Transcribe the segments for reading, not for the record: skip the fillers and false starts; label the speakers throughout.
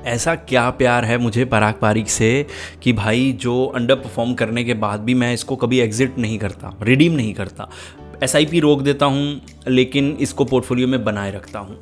Speaker 1: ऐसा क्या प्यार है मुझे पराग पारीक से कि भाई जो अंडर परफॉर्म करने के बाद भी मैं इसको कभी एग्जिट नहीं करता, रिडीम नहीं करता, एसआईपी रोक देता हूँ, लेकिन इसको पोर्टफोलियो में बनाए रखता हूँ।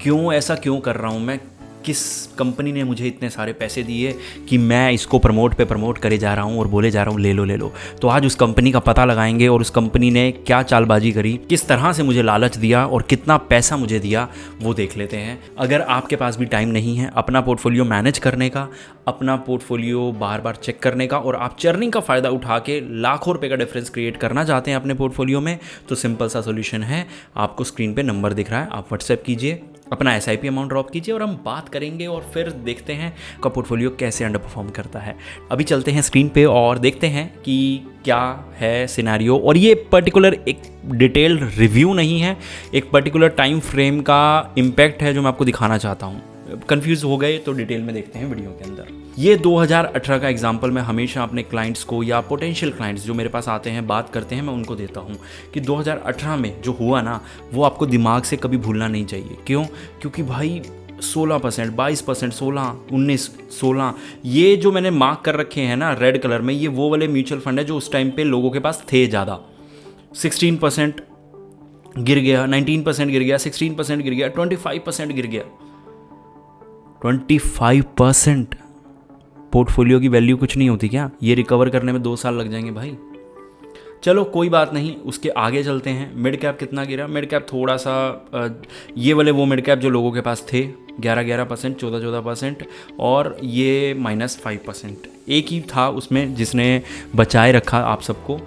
Speaker 1: क्यों ऐसा क्यों कर रहा हूँ मैं? किस कंपनी ने मुझे इतने सारे पैसे दिए कि मैं इसको प्रमोट करे जा रहा हूँ और बोले जा रहा हूँ ले लो ले लो। तो आज उस कंपनी का पता लगाएंगे और उस कंपनी ने क्या चालबाजी करी, किस तरह से मुझे लालच दिया और कितना पैसा मुझे दिया, वो देख लेते हैं। अगर आपके पास भी टाइम नहीं है अपना पोर्टफोलियो मैनेज करने का, अपना पोर्टफोलियो बार बार चेक करने का, और आप चर्निंग का फ़ायदा उठा के लाखों रुपये का डिफरेंस क्रिएट करना चाहते हैं अपने पोर्टफोलियो में, तो सिंपल सा सोल्यूशन है। आपको स्क्रीन पे नंबर दिख रहा है, आप व्हाट्सएप कीजिए, अपना एसआईपी अमाउंट ड्रॉप कीजिए और हम बात करेंगे और फिर देखते हैं आपका पोर्टफोलियो कैसे अंडर परफॉर्म करता है। अभी चलते हैं स्क्रीन पे और देखते हैं कि क्या है सिनेरियो। और ये पर्टिकुलर एक डिटेल्ड रिव्यू नहीं है, एक पर्टिकुलर टाइम फ्रेम का इम्पैक्ट है जो मैं आपको दिखाना चाहता हूँ। कंफ्यूज हो गए तो डिटेल में देखते हैं वीडियो के अंदर। ये 2018 का एग्जाम्पल मैं हमेशा अपने क्लाइंट्स को या पोटेंशियल क्लाइंट्स जो मेरे पास आते हैं बात करते हैं, मैं उनको देता हूँ कि 2018 में जो हुआ ना वो आपको दिमाग से कभी भूलना नहीं चाहिए। क्यों? क्योंकि भाई 16%, 22%, 16, 19, 16 ये जो मैंने मार्क कर रखे हैं ना रेड कलर में, ये वो वाले म्यूचुअल फंड है जो उस टाइम पे लोगों के पास थे ज़्यादा। 16% गिर गया, 19% गिर गया, 16% गिर गया, 25% गिर गया। 25% पोर्टफोलियो की वैल्यू कुछ नहीं होती क्या? ये रिकवर करने में 2 साल लग जाएंगे भाई। चलो कोई बात नहीं, उसके आगे चलते हैं। मिड कैप कितना गिरा? मिड कैप थोड़ा सा ये वाले वो मिड कैप जो लोगों के पास थे 11%, 14%, और ये -5%। एक ही था उसमें जिसने बचाए रखा आप सबको,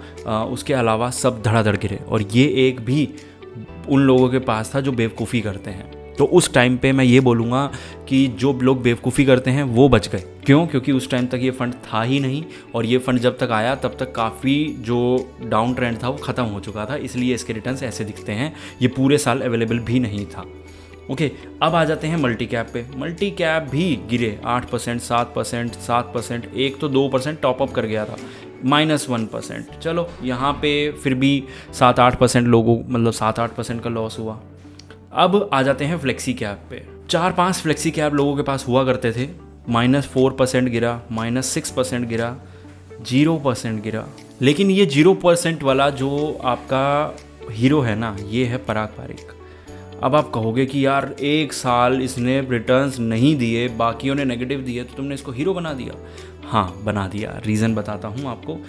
Speaker 1: उसके अलावा सब धड़ाधड़ गिरे। और ये एक भी उन लोगों के पास था जो बेवकूफ़ी करते हैं। तो उस टाइम पे मैं ये बोलूँगा कि जो लोग बेवकूफ़ी करते हैं वो बच गए। क्यों? क्योंकि उस टाइम तक ये फ़ंड था ही नहीं, और ये फ़ंड जब तक आया तब तक काफ़ी जो डाउन ट्रेंड था वो ख़त्म हो चुका था, इसलिए इसके रिटर्न्स ऐसे दिखते हैं। ये पूरे साल अवेलेबल भी नहीं था। ओके, अब आ जाते हैं मल्टी कैप पे। मल्टी कैप भी गिरे 8%, 7%, 7%, एक तो 2% टॉपअप कर गया था, -1%। चलो यहाँ पे फिर भी 7-8% लोगों, मतलब 7-8% का लॉस हुआ। अब आ जाते हैं फ्लेक्सी कैप पे। 4-5 फ्लेक्सी कैप लोगों के पास हुआ करते थे। -4% गिरा, -6% गिरा, 0% गिरा। लेकिन ये 0% वाला जो आपका हीरो है ना, ये है पराग पारीक। अब आप कहोगे कि यार 1 साल इसने रिटर्न्स नहीं दिए, बाकियों ने नेगेटिव दिए, तो तुमने इसको हीरो बना दिया। हाँ, बना दिया। रीज़न बताता हूँ आपको।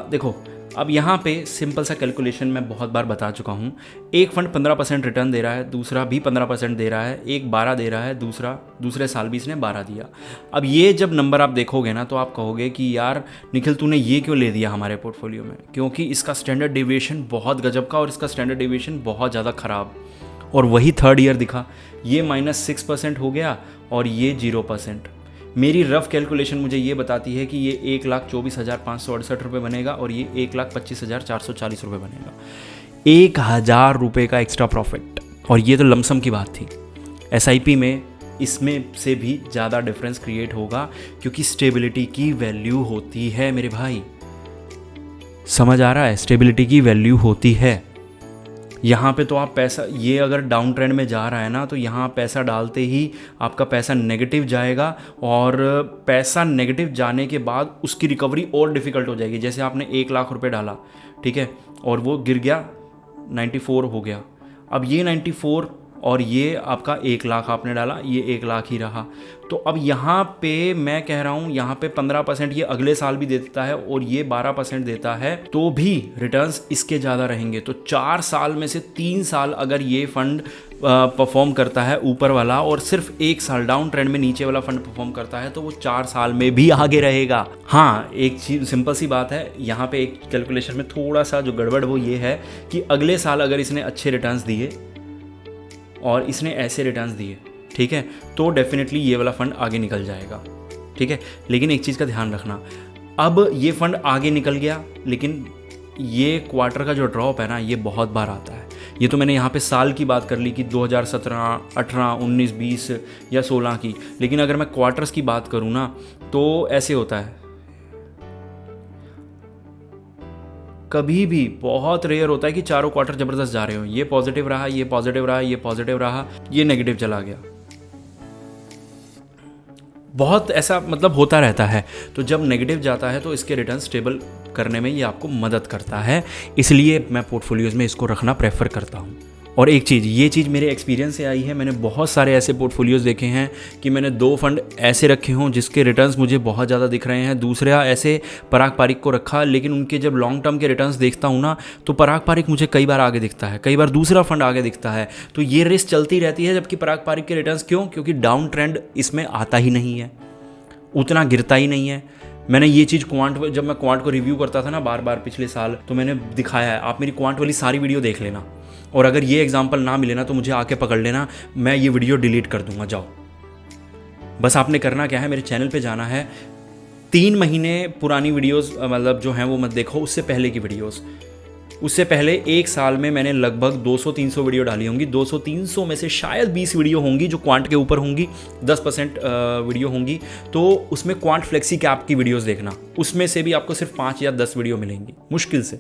Speaker 1: देखो, अब यहाँ पे सिंपल सा कैलकुलेशन मैं बहुत बार बता चुका हूँ। एक फंड 15% रिटर्न दे रहा है, दूसरा भी 15% दे रहा है, एक 12 दे रहा है, दूसरे साल भी इसने 12 दिया। अब ये जब नंबर आप देखोगे ना तो आप कहोगे कि यार निखिल तूने ये क्यों ले दिया हमारे पोर्टफोलियो में? क्योंकि इसका स्टैंडर्ड डेविएशन बहुत गजब का और इसका स्टैंडर्ड डेविएशन बहुत ज़्यादा ख़राब। और वही थर्ड ईयर दिखा, ये -6% हो गया और ये 0%। मेरी रफ़ कैलकुलेशन मुझे ये बताती है कि ये 1,24,568 रुपये बनेगा और ये 1,25,440 रुपये बनेगा। 1,000 रुपये का एक्स्ट्रा प्रॉफिट। और ये तो लमसम की बात थी। एसआईपी में इसमें से भी ज़्यादा डिफरेंस क्रिएट होगा, क्योंकि स्टेबिलिटी की वैल्यू होती है मेरे भाई। समझ आ रहा है? स्टेबिलिटी की वैल्यू होती है। यहाँ पे तो आप पैसा, ये अगर डाउन ट्रेंड में जा रहा है ना, तो यहाँ पैसा डालते ही आपका पैसा नेगेटिव जाएगा, और पैसा नेगेटिव जाने के बाद उसकी रिकवरी और डिफ़िकल्ट हो जाएगी। जैसे आपने 1 लाख रुपए डाला, ठीक है, और वो गिर गया, 94 हो गया। अब ये 94 और ये आपका 1 लाख आपने डाला, ये 1 लाख ही रहा। तो अब यहाँ पे मैं कह रहा हूँ, यहाँ पे 15% ये अगले साल भी देता है और ये 12% देता है, तो भी रिटर्न्स इसके ज़्यादा रहेंगे। तो 4 साल में से 3 साल अगर ये फंड परफॉर्म करता है ऊपर वाला, और सिर्फ 1 साल डाउन ट्रेंड में नीचे वाला फंड परफॉर्म करता है, तो वो 4 साल में भी आगे रहेगा। हाँ, एक चीज़ सिंपल सी बात है, यहाँ पे एक कैलकुलेशन में थोड़ा सा जो गड़बड़ वो ये है कि अगले साल अगर इसने अच्छे रिटर्न्स दिए और इसने ऐसे रिटर्न्स दिए, ठीक है, तो डेफिनेटली ये वाला फंड आगे निकल जाएगा, ठीक है। लेकिन एक चीज़ का ध्यान रखना, अब ये फंड आगे निकल गया, लेकिन ये क्वार्टर का जो ड्रॉप है ना, ये बहुत बार आता है। ये तो मैंने यहाँ पे साल की बात कर ली कि 2017, 18, 19, 20 या 16 की, लेकिन अगर मैं क्वार्टर्स की बात करूँ ना, तो ऐसे होता है। कभी भी बहुत रेयर होता है कि चारों क्वार्टर ज़बरदस्त जा रहे हो, ये पॉजिटिव रहा, ये पॉजिटिव रहा, ये पॉजिटिव रहा, ये नेगेटिव चला गया। बहुत ऐसा मतलब होता रहता है। तो जब नेगेटिव जाता है तो इसके रिटर्न स्टेबल करने में ये आपको मदद करता है, इसलिए मैं पोर्टफोलियोज़ में इसको रखना प्रेफर करता हूँ। और एक चीज़, ये चीज़ मेरे एक्सपीरियंस से आई है, मैंने बहुत सारे ऐसे पोर्टफोलियोज़ देखे हैं कि मैंने 2 फंड ऐसे रखे हों जिसके रिटर्न्स मुझे बहुत ज़्यादा दिख रहे हैं, दूसरा ऐसे पराग पारिक को रखा, लेकिन उनके जब लॉन्ग टर्म के रिटर्न्स देखता हूँ ना तो पराग पारिक मुझे कई बार आगे दिखता है, कई बार दूसरा फंड आगे दिखता है। तो ये रेस चलती रहती है, जबकि पराग पारिक के रिटर्न्स क्यों? क्योंकि डाउन ट्रेंड इसमें आता ही नहीं है, उतना गिरता ही नहीं है। मैंने ये चीज़ जब मैं क्वांट को रिव्यू करता था ना बार बार पिछले साल, तो मैंने दिखाया है, आप मेरी क्वांट वाली सारी वीडियो देख लेना, और अगर ये एग्जांपल ना मिले ना तो मुझे आके पकड़ लेना, मैं ये वीडियो डिलीट कर दूंगा। जाओ, बस आपने करना क्या है, मेरे चैनल पे जाना है, 3 महीने पुरानी वीडियोस मतलब जो हैं वो मत देखो, उससे पहले की वीडियोस, उससे पहले 1 साल में मैंने लगभग 200-300 वीडियो डाली होंगी। 200-300 में से शायद 20 वीडियो होंगी जो क्वांट के ऊपर होंगी, 10% वीडियो होंगी। तो उसमें क्वांट फ्लेक्सी कैप की वीडियोस देखना, उसमें से भी आपको सिर्फ 5 या 10 वीडियो मिलेंगी मुश्किल से।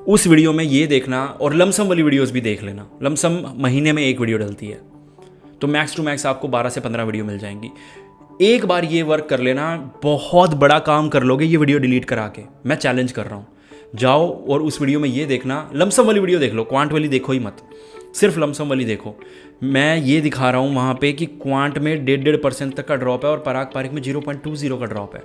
Speaker 1: उस वीडियो में ये देखना, और लमसम वाली वीडियोस भी देख लेना। लमसम महीने में 1 वीडियो डलती है, तो मैक्स टू मैक्स आपको 12 से 15 वीडियो मिल जाएंगी। एक बार ये वर्क कर लेना, बहुत बड़ा काम कर लोगे ये वीडियो डिलीट करा के, मैं चैलेंज कर रहा हूँ। जाओ और उस वीडियो में ये देखना, लमसम वाली वीडियो देख लो, क्वांट वाली देखो ही मत, सिर्फ लमसम वाली देखो। मैं ये दिखा रहा हूँ वहाँ पे कि क्वांट में 1.5% तक का ड्रॉप है और पराग पारिक में 0.20 का ड्रॉप है।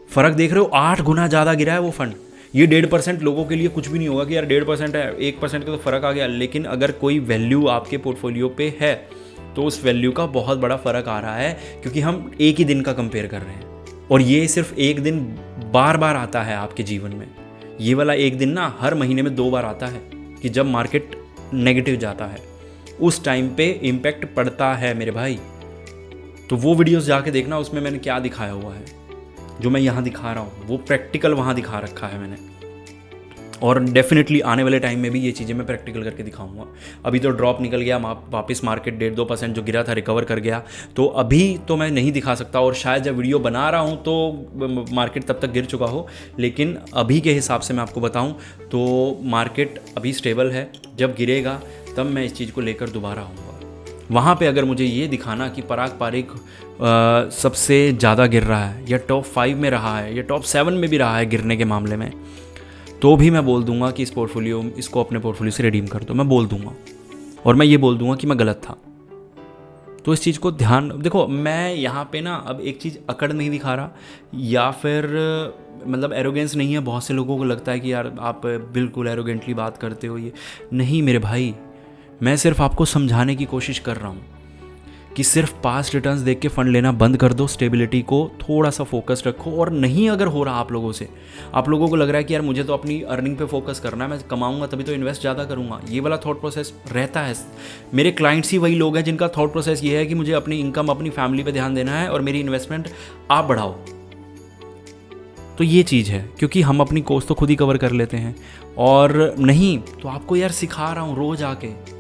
Speaker 1: फ़र्क देख रहे हो, 8 गुना ज़्यादा गिरा है वो फंड। ये 1.5% लोगों के लिए कुछ भी नहीं होगा कि यार 1.5% है, 1% का तो फ़र्क आ गया, लेकिन अगर कोई वैल्यू आपके पोर्टफोलियो पे है तो उस वैल्यू का बहुत बड़ा फ़र्क आ रहा है, क्योंकि हम एक ही दिन का कंपेयर कर रहे हैं, और ये सिर्फ एक दिन बार बार आता है आपके जीवन में। ये वाला एक दिन ना हर महीने में 2 बार आता है कि जब मार्केट नेगेटिव जाता है, उस टाइम पे इम्पैक्ट पड़ता है मेरे भाई। तो वो वीडियोस जाके देखना, उसमें मैंने क्या दिखाया हुआ है, जो मैं यहाँ दिखा रहा हूँ वो प्रैक्टिकल वहाँ दिखा रखा है मैंने। और डेफिनेटली आने वाले टाइम में भी ये चीज़ें मैं प्रैक्टिकल करके दिखाऊंगा। अभी तो ड्रॉप निकल गया, वापस मार्केट 1.5-2% जो गिरा था रिकवर कर गया, तो अभी तो मैं नहीं दिखा सकता, और शायद जब वीडियो बना रहा हूँ तो मार्केट तब तक गिर चुका हो। लेकिन अभी के हिसाब से मैं आपको बताऊँ तो मार्केट अभी स्टेबल है, जब गिरेगा तब मैं इस चीज़ को लेकर दोबारा आऊँगा। वहाँ पे अगर मुझे ये दिखाना कि पराग पारिक सबसे ज़्यादा गिर रहा है, या टॉप 5 में रहा है, या टॉप 7 में भी रहा है गिरने के मामले में, तो भी मैं बोल दूंगा कि इसको अपने पोर्टफोलियो से रिडीम कर दो, मैं बोल दूंगा। और मैं ये बोल दूंगा कि मैं गलत था। तो इस चीज़ को ध्यान देखो, मैं यहाँ पे ना अब एक चीज़ अकड़ नहीं दिखा रहा, या फिर मतलब एरोगेंस नहीं है। बहुत से लोगों को लगता है कि यार आप बिल्कुल एरोगेंटली बात करते हो, ये नहीं मेरे भाई, मैं सिर्फ आपको समझाने की कोशिश कर रहा हूँ कि सिर्फ पास्ट रिटर्न्स देख के फंड लेना बंद कर दो, स्टेबिलिटी को थोड़ा सा फोकस रखो। और नहीं अगर हो रहा आप लोगों को लग रहा है कि यार मुझे तो अपनी अर्निंग पे फोकस करना है, मैं कमाऊंगा तभी तो इन्वेस्ट ज़्यादा करूंगा, ये वाला थॉट प्रोसेस रहता है। मेरे क्लाइंट्स ही वही लोग हैं जिनका थॉट प्रोसेस ये है कि मुझे अपनी इनकम, अपनी फैमिली पे ध्यान देना है और मेरी इन्वेस्टमेंट आप बढ़ाओ। तो ये चीज़ है, क्योंकि हम अपनी कोस्ट तो खुद ही कवर कर लेते हैं, और नहीं तो आपको यार सिखा रहा हूँ रोज़ आके।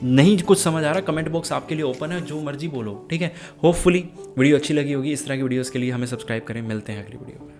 Speaker 1: नहीं कुछ समझ आ रहा, कमेंट बॉक्स आपके लिए ओपन है, जो मर्जी बोलो, ठीक है। होपफुली वीडियो अच्छी लगी होगी। इस तरह की वीडियोस के लिए हमें सब्सक्राइब करें। मिलते हैं अगली वीडियो में।